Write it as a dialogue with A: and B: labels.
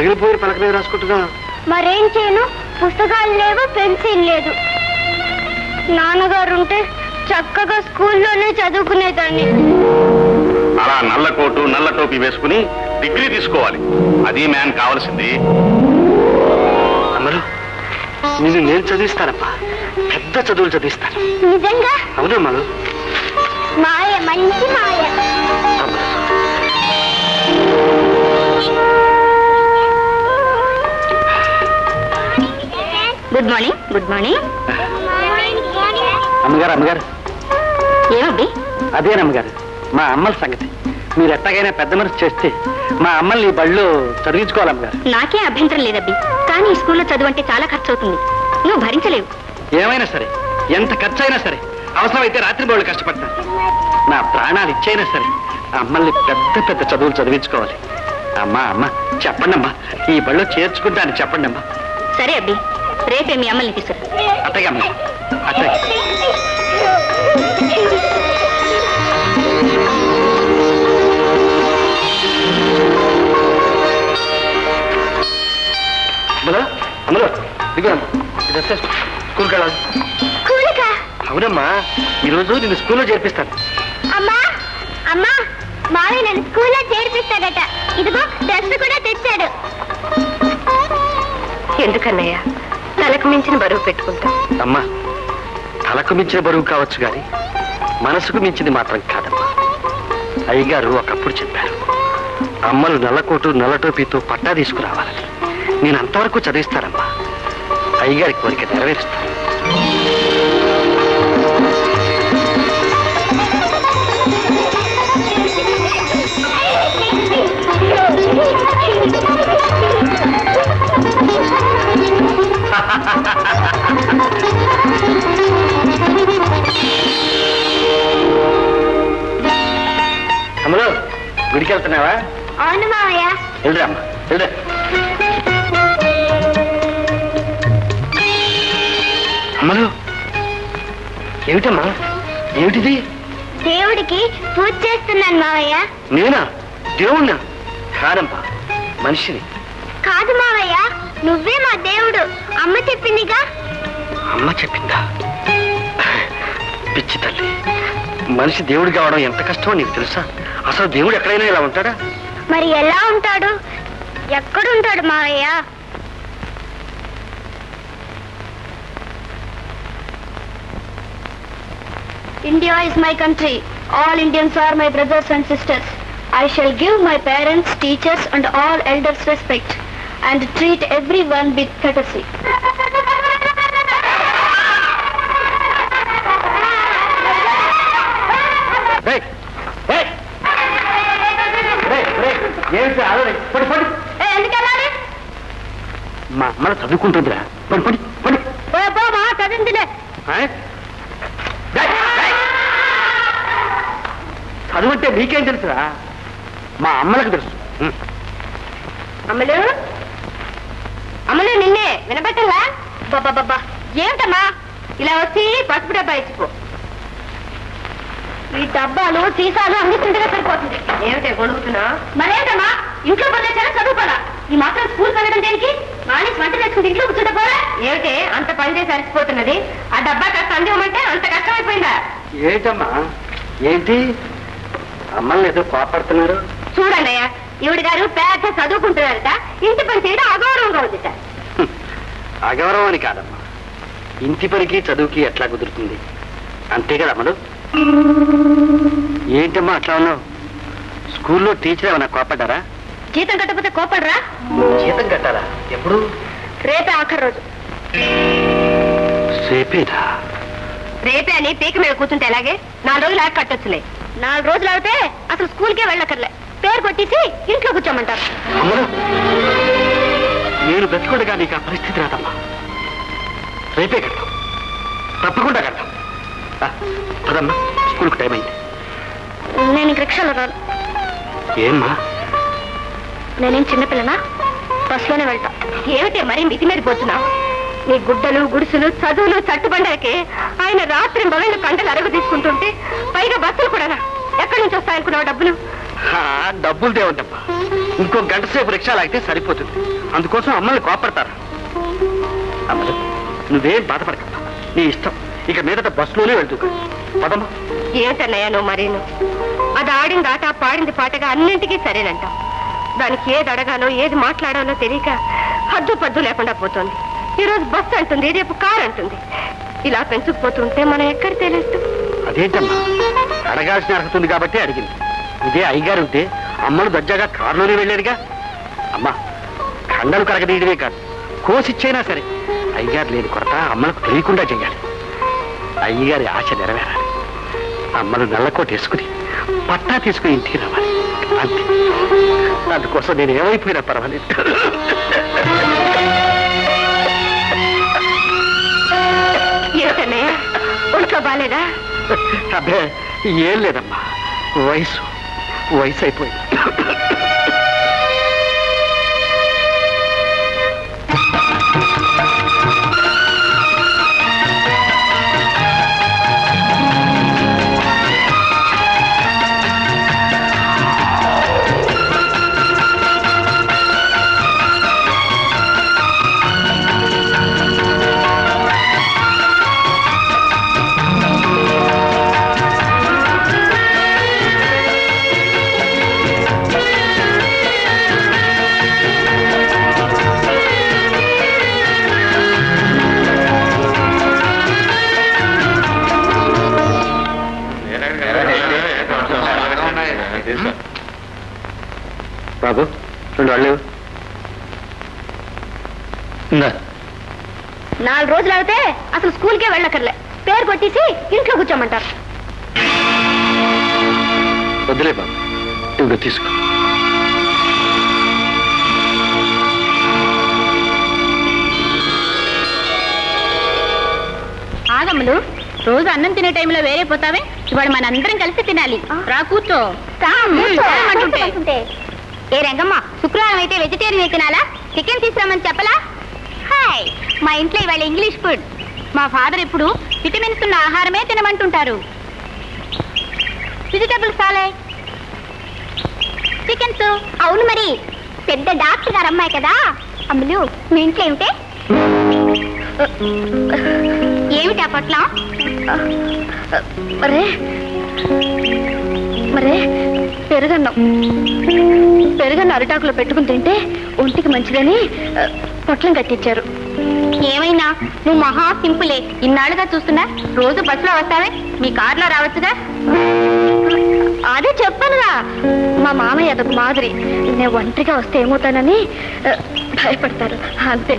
A: పగిలిపోయి పలక మీద రాసుకుంటున్నా.
B: మరేం చేయను, పుస్తకాలు లేవు, పెన్సిల్ లేదు. నాన్నగారు ఉంటే చక్కగా స్కూల్లోనే చదువుకునేదాన్ని.
C: అలా నల్ల కోటు నల్ల టోపీ వేసుకుని డిగ్రీ తీసుకోవాలి. అది మ్యాన్ కావాల్సింది.
A: అమ్మలు, నిన్ను నేను చదివిస్తానమ్మా. పెద్ద చదువులు చదివిస్తాను.
B: నిజంగా?
A: అవును అమ్మలు.
B: మాయ, మంచి మాయ. Good morning. Good morning.
A: అమ్మగారు, అమ్మగారు.
B: ఏమండి?
A: అదేనమ్మగారు, మా అమ్మల సంగతి. మీరు ఎట్టగైనా పెద్ద మనసు చేస్తే మా అమ్మల్ని ఈ బళ్ళు చదివించుకోవాలమ్మగారు.
B: నాకే అభ్యంతరం లేదబ్బి, కానీ ఈ స్కూల్లో చదువు అంటే చాలా ఖర్చు అవుతుంది. నువ్వు భరించలేవు.
A: ఏమైనా సరే, ఎంత ఖర్చు అయినా సరే, అవసరమైతే రాత్రి బళ్ళు కష్టపడతాను. నా ప్రాణాలు ఇచ్చైనా సరే అమ్మల్ని పెద్ద పెద్ద చదువులు చదివించుకోవాలి. అమ్మా అమ్మ, చెప్పండి అమ్మా, ఈ బళ్ళు చేర్చుకుంటాను, చెప్పండి అమ్మా.
B: సరే అబ్బి, రేపే మీ అమ్మల్ని తీసుకురా.
A: అట్టగా అమ్మ, అట్టగా. అమ్మలో, అమ్మలో, దిగురమ్మా. ఇది వస్తే స్కూల్కి వెళ్ళాలి. అవునమ్మా, ఈరోజు నేను స్కూల్లో చేర్పిస్తాను.
B: అమ్మా అమ్మా, మావి నన్ను స్కూల్లో చేర్పిస్తాడట. ఇదిగో డ్రెస్ కూడా తెచ్చాడు. ఎందుకన్నయ్యా తలకు మించిన బరువు పెట్టుకుంటా?
A: అమ్మా, తలకు మించిన బరువు కావచ్చు కానీ మనసుకు మించింది మాత్రం కాదమ్మా. అయ్యగారు ఒకప్పుడు చెప్పారు, అమ్మలు నల్లకోటు నల్లటోపీతో పట్టా తీసుకురావాలని. నేను అంతవరకు చదివిస్తానమ్మా. అయ్యగారి కోరిక నెరవేరుస్తాను. అమ్మలో, గుడికి వెళ్తున్నావా?
B: అవును మావయ్య.
A: వెళ్ళరామ్మా, వెళ్ళరా. అమ్మలో, ఏమిటమ్మా, ఏమిటిది?
B: దేవుడికి పూజ చేస్తున్నాను మావయ్య.
A: నేనా? దేవుణ్ణా? కాదమ్మా, మనిషిని.
B: కాదు మావయ్య, నువ్వే మా దేవుడు. అమ్మ చెప్పిందిగా.
A: అమ్మ చెప్పిందా? పిచ్చి తల్లి, మనిషి దేవుడు కావడం ఎంత కష్టమో నీకు తెలుసా? అసలు దేవుడు ఎక్కడైనా ఇలా ఉంటాడా?
B: మరి ఎలా ఉంటాడు? ఎక్కడుంటాడు మావయ్య? India is my country. All Indians are my brothers and sisters. I shall give my parents, teachers and all elders respect and treat everyone with courtesy.
A: మా అమ్మలో చదువుకుంటుందిరా. పడి పడి పడి
B: చదివిందిలే.
A: చదువుంటే మీకేం తెలుసురా? మా అమ్మలకు తెలుసు.
B: అమ్మలు, అమ్మలు, నిన్నే వినబట్టలా? బాబా, ఏమిటమ్మా ఇలా వచ్చి పసుపు డబ్బా ఇచ్చిపో. ఈ డబ్బాలు సీసాలు అందిస్తుంటేనే సరిపోతుంది. ఏమిటే గొడుగుతున్నా? మరేంటమ్మా, ఇంట్లో పనిచేసారా చదువుకోరా? ఈ మాత్రం స్కూల్ వెళ్ళడం దేనికి? మానేసి వంట చేసుకుంటే ఇంట్లో కూర్చుంటపోరా? ఏమిటే అంత పని చేసి అలసిపోతున్నది? ఆ డబ్బా కాస్త అందివ్వమంటే అంత కష్టమైపోయిందా?
A: ఏంటమ్మా, ఏంటి అమ్మల్ని ఏదో కోపడుతున్నారు?
B: చూడన్నయ్య, ఈవిడ గారు పెద్ద చదువుకుంటున్నారట, ఇంటి పని చేయడం అగౌరవంగా ఉందిట.
A: అగౌరవం అని కాదమ్మా, ఇంటి పనికి చదువుకి ఎట్లా కుదురుతుంది? అంతే కదా అమ్మలు. ఏంటమ్మా అట్లా ఉన్నావు? స్కూల్లో టీచర్ ఏమన్నా కోపడ్డారా?
B: జీతం కట్టకపోతే కోపడరా?
A: జీతం కట్టాలా? ఎప్పుడు?
B: రేపే ఆఖరి రోజు.
A: రేపేదా?
B: రేపే అని పీక మీద కూర్చుంటే ఎలాగే? 4 రోజులు ఆగి కట్టొచ్చులే. 4 రోజులు అవుతే అసలు స్కూల్కే వెళ్ళక్కర్లే. పేరు కొట్టేసి ఇంట్లో కూర్చోమంటారు.
A: నేను బ్రతికొండగా నీకు ఆ పరిస్థితి రాదమ్మా. రేపే కడతాం, తప్పకుండా కడతాం. పదమ్మా, స్కూల్కి టైం అయింది.
B: నేను ఇంక రిక్షాలో రాను.
A: ఏమ్మా,
B: నేనేం చిన్నపిల్లనా? బస్సులోనే వెళ్తా. ఏమిటే మరీ మితి మీద పోతున్నావు? నీ గుడ్డలు గుడిసులు చదువులు చట్టుబండలకి ఆయన రాత్రి మొదలు కంటలు అరుగు తీసుకుంటుంటే పైగా బస్సులు కూడా ఎక్కడి నుంచి వస్తాయనుకున్నావు డబ్బులు?
A: డబ్బులు దేవంటమ్మా. ఇంకో గంట సేపు రిక్షా లాగితే సరిపోతుంది. అందుకోసం అమ్మల్ని కోపడతారా? అమ్మలు, నువ్వేం బాధపడకమ్మా, నీ ఇష్టం. ఇక మీదట బస్సులోనే వెళ్తూ పదమ్మా.
B: ఏంటన్నయ్యా నువ్వు మరీను? అది ఆడింది ఆట, పాడింది పాటగా అన్నింటికీ సరేనంటావు. దానికి ఏది అడగాలో ఏది మాట్లాడాలో తెలియక హద్దు పద్దు లేకుండా పోతుంది. ఈరోజు బస్సు అంటుంది, రేపు కారు అంటుంది. ఇలా పెంచుకుపోతుంటే మనం ఎక్కడ తెలియదు.
A: అదేంటమ్మా, అడగాల్సిన అర్హత ఉంది కాబట్టి అడిగింది. ఇదే అయ్యగారు ఉంటే అమ్మను దర్జాగా కారులోనే వెళ్ళారుగా. అమ్మా, కండలు కరగదీయడమే కాదు, కోసిచ్చైనా సరే అయ్యగారు లేని కొరత అమ్మలకు తెలియకుండా చెయ్యాలి. అయ్యగారి ఆశ నెరవేరాలి. అమ్మను నల్లకోట వేసుకుని పట్టా తీసుకుని ఇంటికి రావాలి. అంతే. అందుకోసం నేను ఏమైపోయినా పర్వాలేదు.
B: ఏంటన్నయ్య, ఒంట్లో బాలేదా?
A: అబ్బే, ఏం లేదమ్మా, వయసు అయిపోయింది. బాబు, 2 వాళ్ళు
B: 4 రోజులు అవుతే అసలు స్కూల్కే వెళ్ళక్కర్లే. పేరు కొట్టేసి ఇంట్లో కూర్చోమంటారు.
A: వద్దులే బాబు, ఇంకో తీసుకో.
B: ఆగమ్ములు, రోజు అన్నం తినే టైంలో వేరే పోతావే. ఇవాళ మనందరం కలిసి తినాలి. రా కూర్చో. ఏ రంగమ్మ, శుక్రవారం అయితే వెజిటేరియన్ తినాలా? చికెన్ తీసుకురామని చెప్పలా? హాయ్, మా ఇంట్లో ఇవాళ ఇంగ్లీష్ ఫుడ్. మా ఫాదర్ ఎప్పుడు విటమిన్స్ ఉన్న ఆహారమే తినమంటుంటారు. వెజిటబుల్స్ సాలే, చికెన్స్. అవును మరి, పెద్ద డాక్టర్ గారు అమ్మాయి కదా. అమ్ములు, మీ ఇంట్లో ఏమిటే? ఏమిటి ఆ పట్ల? మరే పెరుగన్నం అరిటాకులో పెట్టుకుని తింటే ఒంటికి మంచిదని పొట్లం కట్టించారు. ఏమైనా నువ్వు మహా సింపులే. ఇన్నాళ్ళుగా చూస్తున్నా. రోజు బస్సులో వస్తావే, మీ కారులో రావచ్చుగా. అదే చెప్పనుగా, మా మామయ్య అదొక మాదిరి. నేను ఒంటరిగా వస్తే ఏమవుతానని భయపడతారు, అంతే.